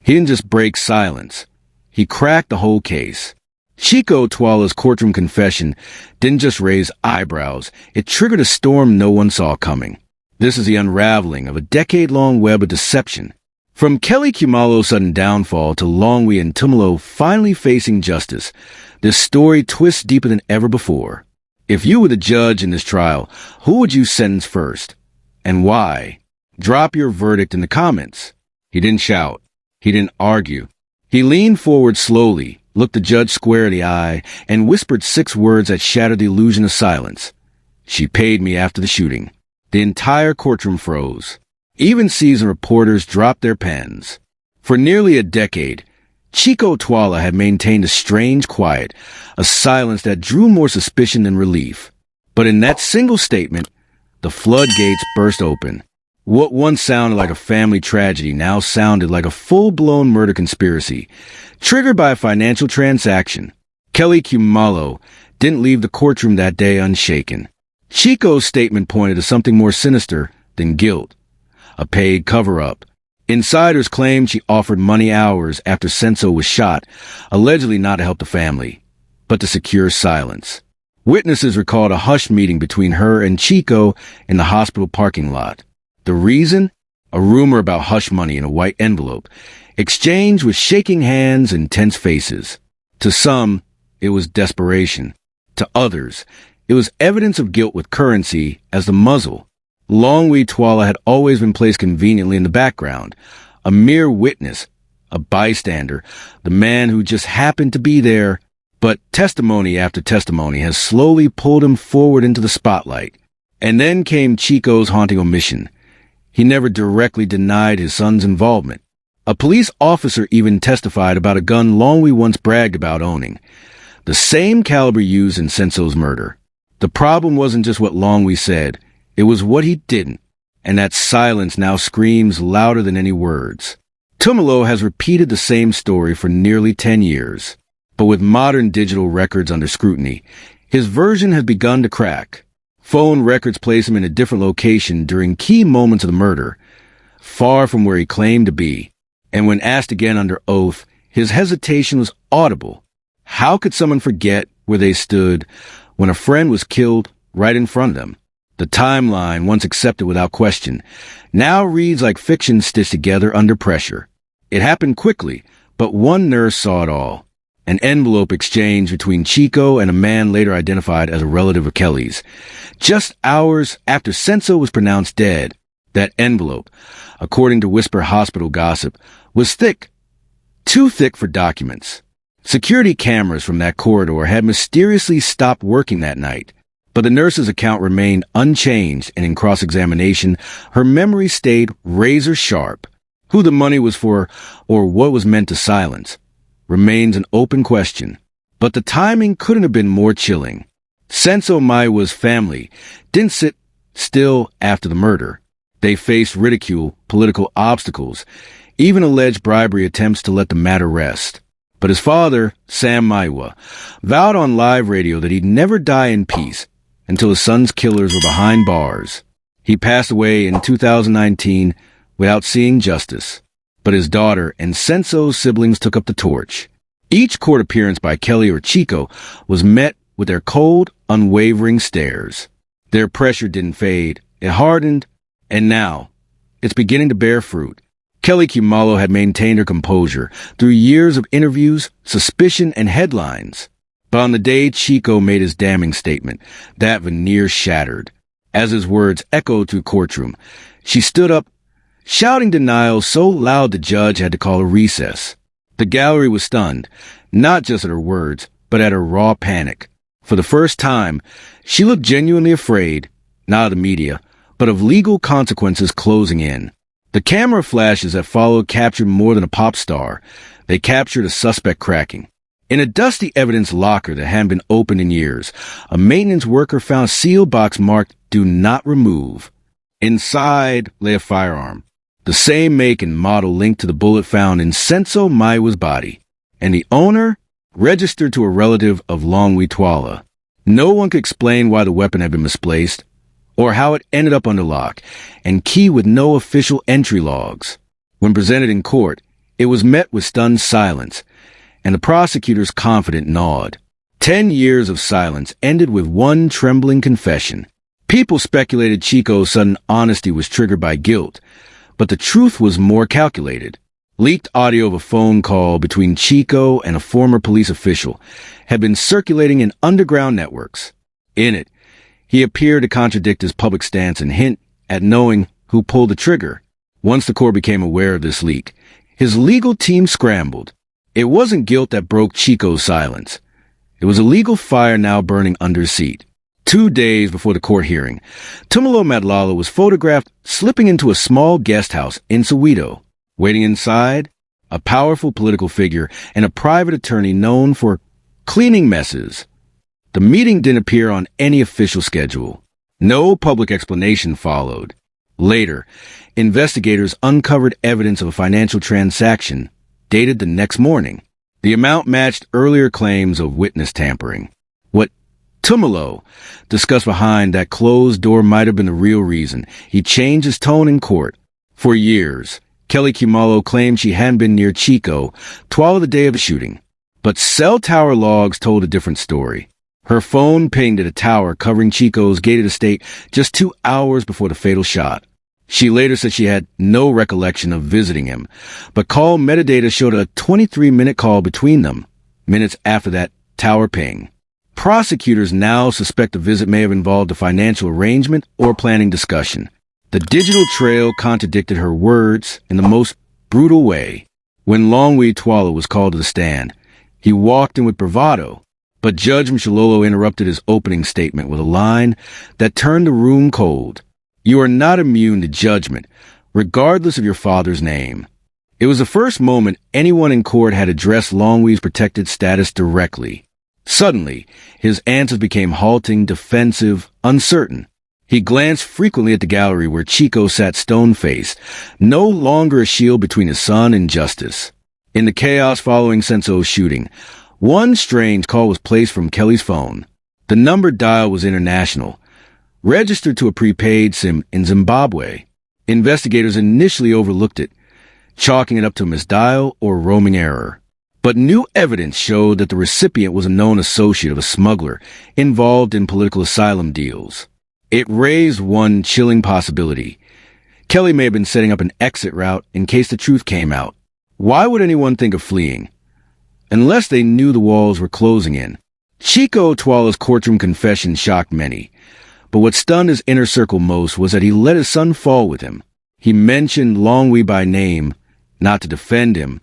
He didn't just break silence. He cracked the whole case. Chicco Twala's courtroom confession didn't just raise eyebrows. It triggered a storm no one saw coming. This is the unraveling of a decade-long web of deception. From Kelly Khumalo's sudden downfall to Longwe and Tumelo finally facing justice, this story twists deeper than ever before. If you were the judge in this trial, who would you sentence first? And why? Drop your verdict in the comments. He didn't shout. He didn't argue. He leaned forward slowly, looked the judge square in the eye, and whispered 6 words that shattered the illusion of silence. She paid me after the shooting. The entire courtroom froze. Even seasoned reporters dropped their pens. For nearly a decade, Chicco Twala had maintained a strange quiet, a silence that drew more suspicion than relief. But in that single statement, the floodgates burst open. What once sounded like a family tragedy now sounded like a full-blown murder conspiracy, triggered by a financial transaction. Kelly Khumalo didn't leave the courtroom that day unshaken. Chicco's statement pointed to something more sinister than guilt. A paid cover-up. Insiders claimed she offered money hours after Senzo was shot, allegedly not to help the family, but to secure silence. Witnesses recalled a hushed meeting between her and Chicco in the hospital parking lot. The reason? A rumor about hush money in a white envelope, exchanged with shaking hands and tense faces. To some, it was desperation. To others, it was evidence of guilt with currency as the muzzle. Longwe Tumelo had always been placed conveniently in the background, a mere witness, a bystander, the man who just happened to be there, but testimony after testimony has slowly pulled him forward into the spotlight. And then came Chicco's haunting omission. He never directly denied his son's involvement. A police officer even testified about a gun Longwe once bragged about owning, the same caliber used in Senzo's murder. The problem wasn't just what Longwe said, it was what he didn't, and that silence now screams louder than any words. Tumelo has repeated the same story for nearly 10 years, but with modern digital records under scrutiny, his version has begun to crack. Phone records place him in a different location during key moments of the murder, far from where he claimed to be, and when asked again under oath, his hesitation was audible. How could someone forget where they stood when a friend was killed right in front of them? The timeline, once accepted without question, now reads like fiction stitched together under pressure. It happened quickly, but one nurse saw it all. An envelope exchange between Chicco and a man later identified as a relative of Kelly's. Just hours after Senzo was pronounced dead, that envelope, according to Whisper Hospital gossip, was thick. Too thick for documents. Security cameras from that corridor had mysteriously stopped working that night. But the nurse's account remained unchanged, and in cross-examination, her memory stayed razor-sharp. Who the money was for, or what was meant to silence, remains an open question. But the timing couldn't have been more chilling. Senzo Meyiwa's family didn't sit still after the murder. They faced ridicule, political obstacles, even alleged bribery attempts to let the matter rest. But his father, Senzo Meyiwa, vowed on live radio that he'd never die in peace until his son's killers were behind bars. He passed away in 2019 without seeing justice. But his daughter and Senzo's siblings took up the torch. Each court appearance by Kelly or Chicco was met with their cold, unwavering stares. Their pressure didn't fade. It hardened, and now it's beginning to bear fruit. Kelly Khumalo had maintained her composure through years of interviews, suspicion, and headlines. But on the day Chicco made his damning statement, that veneer shattered. As his words echoed through courtroom, she stood up, shouting denial so loud the judge had to call a recess. The gallery was stunned, not just at her words, but at her raw panic. For the first time, she looked genuinely afraid, not of the media, but of legal consequences closing in. The camera flashes that followed captured more than a pop star. They captured a suspect cracking. In a dusty evidence locker that hadn't been opened in years, a maintenance worker found a sealed box marked "Do Not Remove." Inside lay a firearm, the same make and model linked to the bullet found in Senzo Meyiwa's body, and the owner registered to a relative of Longwe Tumelo. No one could explain why the weapon had been misplaced, or how it ended up under lock and key with no official entry logs. When presented in court, It was met with stunned silence, and the prosecutor's confident nod. 10 years of silence ended with one trembling confession. People speculated Chicco's sudden honesty was triggered by guilt, but the truth was more calculated. Leaked audio of a phone call between Chicco and a former police official had been circulating in underground networks. In it, he appeared to contradict his public stance and hint at knowing who pulled the trigger. Once the court became aware of this leak, his legal team scrambled. It wasn't guilt that broke Chicco's silence. It was a legal fire now burning under his seat. 2 days before the court hearing, Tumelo Madlala was photographed slipping into a small guest house in Soweto. Waiting inside, a powerful political figure and a private attorney known for cleaning messes. The meeting didn't appear on any official schedule. No public explanation followed. Later, investigators uncovered evidence of a financial transaction dated the next morning. The amount matched earlier claims of witness tampering. What Tumelo discussed behind that closed door might have been the real reason he changed his tone in court. For years, Kelly Khumalo claimed she hadn't been near Chicco Twala the day of the shooting. But cell tower logs told a different story. Her phone pinged at a tower covering Chicco's gated estate just 2 hours before the fatal shot. She later said she had no recollection of visiting him, but call metadata showed a 23-minute call between them, minutes after that tower ping. Prosecutors now suspect the visit may have involved a financial arrangement or planning discussion. The digital trail contradicted her words in the most brutal way. When Longwe Tumelo was called to the stand, he walked in with bravado, but Judge Mshalolo interrupted his opening statement with a line that turned the room cold. You are not immune to judgment, regardless of your father's name. It was the first moment anyone in court had addressed Longwe's protected status directly. Suddenly, his answers became halting, defensive, uncertain. He glanced frequently at the gallery where Chicco sat stone-faced, no longer a shield between his son and justice. In the chaos following Senzo's shooting, one strange call was placed from Kelly's phone. The number dialed was international, registered to a prepaid SIM in Zimbabwe. Investigators initially overlooked it, chalking it up to a misdial or roaming error. But new evidence showed that the recipient was a known associate of a smuggler involved in political asylum deals. It raised one chilling possibility. Kelly may have been setting up an exit route in case the truth came out. Why would anyone think of fleeing? Unless they knew the walls were closing in. Chicco Twala's courtroom confession shocked many. But what stunned his inner circle most was that he let his son fall with him. He mentioned Longwe by name, not to defend him,